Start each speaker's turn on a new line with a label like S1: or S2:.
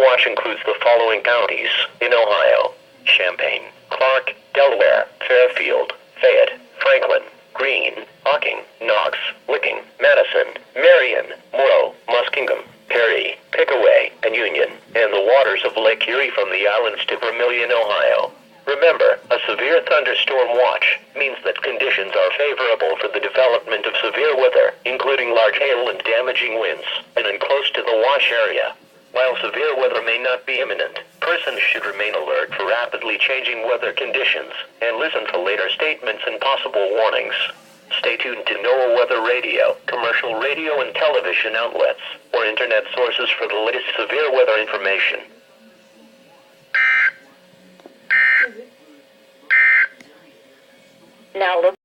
S1: watch includes the following counties in Ohio: Champaign, Clark, Delaware, Fairfield, Fayette, Franklin, Greene, Hocking, Knox, Licking, Madison, Marion, Morrow, Muskingum, Perry, Pickaway, and Union, and the waters of Lake Erie from the islands to Vermilion, Ohio. Remember, a severe thunderstorm watch means that conditions are favorable for the development of severe weather, including large hail and damaging winds, and close to the watch area. While severe weather may not be imminent, persons should remain alert for rapidly changing weather conditions and listen for later statements and possible warnings. Stay tuned to NOAA Weather Radio, commercial radio and television outlets, or internet sources for the latest severe weather information.
S2: Now look